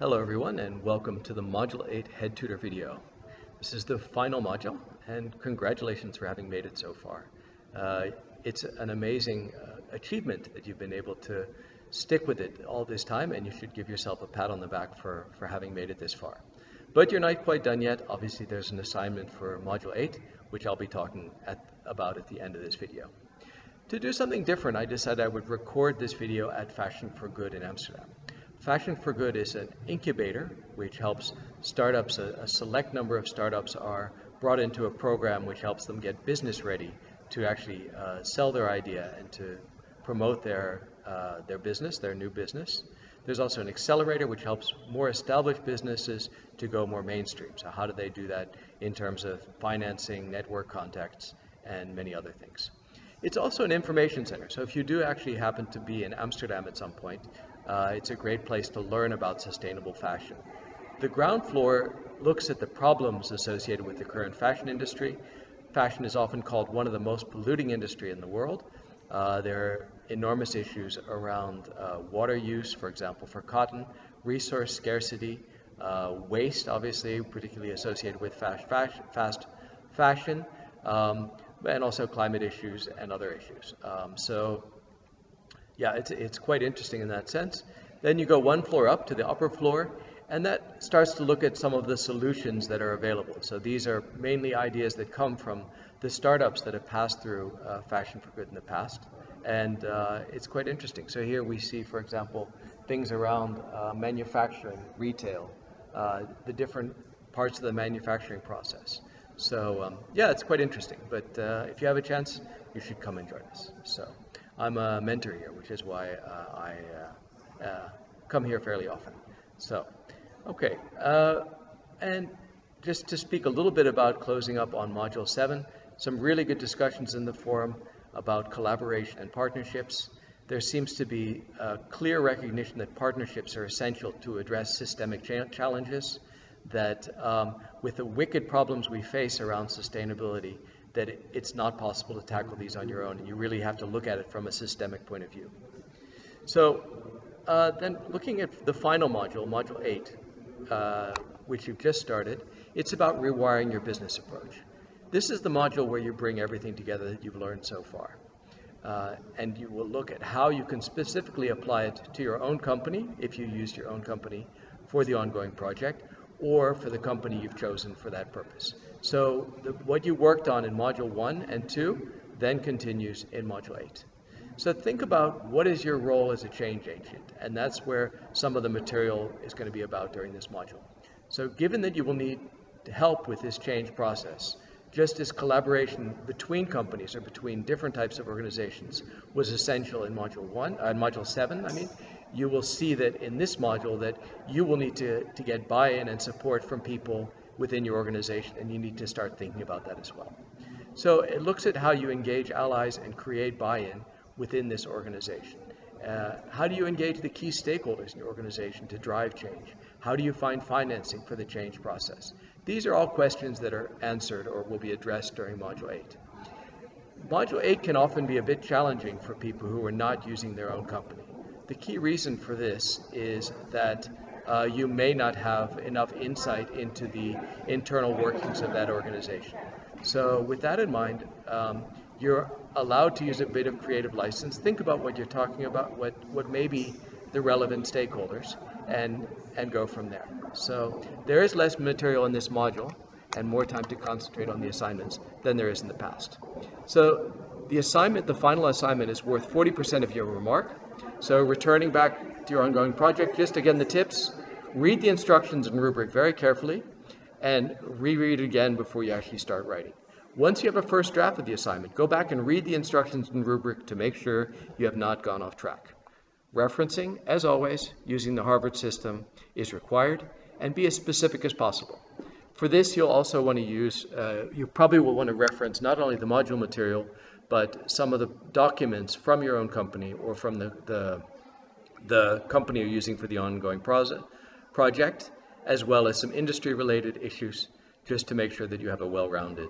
Hello everyone and welcome to the Module 8 Head Tutor video. This is the final module and congratulations for having made it so far. It's an amazing achievement that you've been able to stick with it all this time, and you should give yourself a pat on the back for having made it this far. But you're not quite done yet. Obviously there's an assignment for Module 8 which I'll be talking about at the end of this video. To do something different, I decided I would record this video at Fashion for Good in Amsterdam. Fashion for Good is an incubator which helps startups. A select number of startups are brought into a program which helps them get business ready to actually sell their idea and to promote their business, their new business. There's also an accelerator which helps more established businesses to go more mainstream. So how do they do that in terms of financing, network contacts, and many other things. It's also an information center. So if you do actually happen to be in Amsterdam at some point, it's a great place to learn about sustainable fashion. The ground floor looks at the problems associated with the current fashion industry. Fashion is often called one of the most polluting industries in the world. There are enormous issues around water use, for example, for cotton, resource scarcity, waste, obviously, particularly associated with fast fashion, and also climate issues and other issues. Yeah, it's quite interesting in that sense. Then you go one floor up to the upper floor, and that starts to look at some of the solutions that are available. So these are mainly ideas that come from the startups that have passed through Fashion for Good in the past, and it's quite interesting. So here we see, for example, things around manufacturing, retail, the different parts of the manufacturing process. So yeah, it's quite interesting, but if you have a chance, you should come and join us. So I'm a mentor here, which is why I come here fairly often. So, okay, and just to speak a little bit about closing up on Module 7, some really good discussions in the forum about collaboration and partnerships. There seems to be a clear recognition that partnerships are essential to address systemic challenges, that with the wicked problems we face around sustainability, that it's not possible to tackle these on your own, and you really have to look at it from a systemic point of view. So then looking at the final module, Module 8, which you've just started, it's about rewiring your business approach. This is the module where you bring everything together that you've learned so far. And you will look at how you can specifically apply it to your own company, if you use your own company for the ongoing project, or for the company you've chosen for that purpose. So what you worked on in Module 1 and 2 then continues in Module 8. So think about what is your role as a change agent, and that's where some of the material is going to be about during this module. So given that you will need help with this change process, just as collaboration between companies or between different types of organizations was essential in Module 7, you will see that in this module that you will need to get buy-in and support from people within your organization, and you need to start thinking about that as well. So it looks at how you engage allies and create buy-in within this organization. How do you engage the key stakeholders in your organization to drive change? How do you find financing for the change process? These are all questions that are answered or will be addressed during Module 8. Module 8 can often be a bit challenging for people who are not using their own company. The key reason for this is that you may not have enough insight into the internal workings of that organization. So with that in mind, you're allowed to use a bit of creative license. Think about what you're talking about, what may be the relevant stakeholders, and go from there. So there is less material in this module and more time to concentrate on the assignments than there is in the past. So the final assignment is worth 40% of your remark. So returning back to your ongoing project, just again the tips, read the instructions and rubric very carefully and reread it again before you actually start writing. Once you have a first draft of the assignment, go back and read the instructions and rubric to make sure you have not gone off track. Referencing, as always, using the Harvard system is required, and be as specific as possible. For this, you'll also want to use, you probably will want to reference not only the module material, but some of the documents from your own company or from the company you're using for the ongoing project, as well as some industry-related issues, just to make sure that you have a well-rounded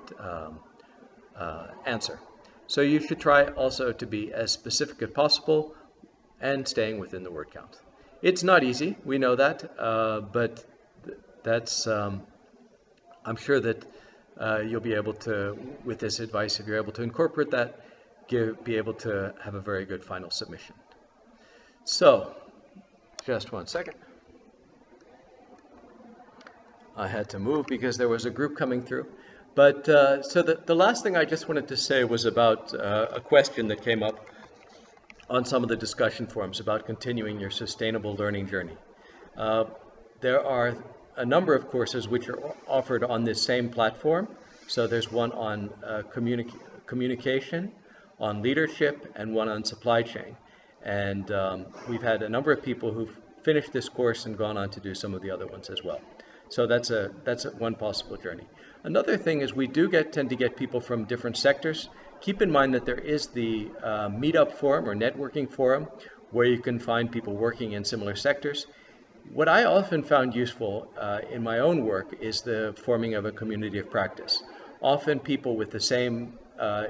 answer. So you should try also to be as specific as possible and staying within the word count. It's not easy, we know that, but that's, I'm sure that you'll be able to, with this advice, if you're able to incorporate that, be able to have a very good final submission. So, just one second. I had to move because there was a group coming through. But so the last thing I just wanted to say was about a question that came up on some of the discussion forums about continuing your sustainable learning journey. There are a number of courses which are offered on this same platform. So there's one on communication, on leadership, and one on supply chain. And we've had a number of people who've finished this course and gone on to do some of the other ones as well. So that's one possible journey. Another thing is we do tend to get people from different sectors. Keep in mind that there is the meetup forum or networking forum where you can find people working in similar sectors. What I often found useful in my own work is the forming of a community of practice. Often people with the same,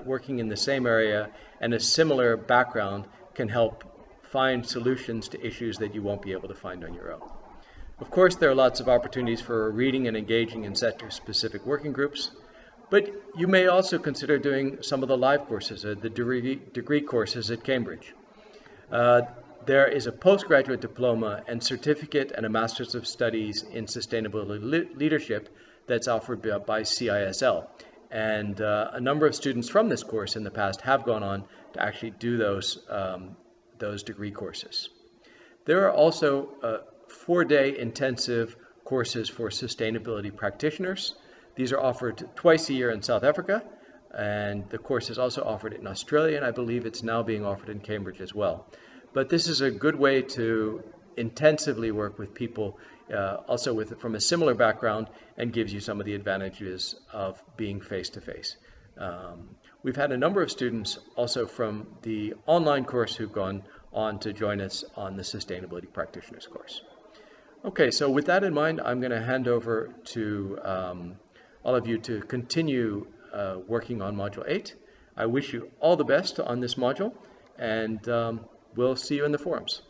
working in the same area and a similar background can help find solutions to issues that you won't be able to find on your own. Of course, there are lots of opportunities for reading and engaging in sector-specific working groups, but you may also consider doing some of the live courses, the degree courses at Cambridge. There is a postgraduate diploma and certificate and a Master's of Studies in Sustainability Leadership that's offered by CISL. And a number of students from this course in the past have gone on to actually do those degree courses. There are also 4-day intensive courses for sustainability practitioners. These are offered twice a year in South Africa, and the course is also offered in Australia, and I believe it's now being offered in Cambridge as well. But this is a good way to intensively work with people also from a similar background, and gives you some of the advantages of being face-to-face. We've had a number of students also from the online course who've gone on to join us on the Sustainability Practitioners course. Okay, so with that in mind, I'm going to hand over to all of you to continue working on Module 8. I wish you all the best on this module, and we'll see you in the forums.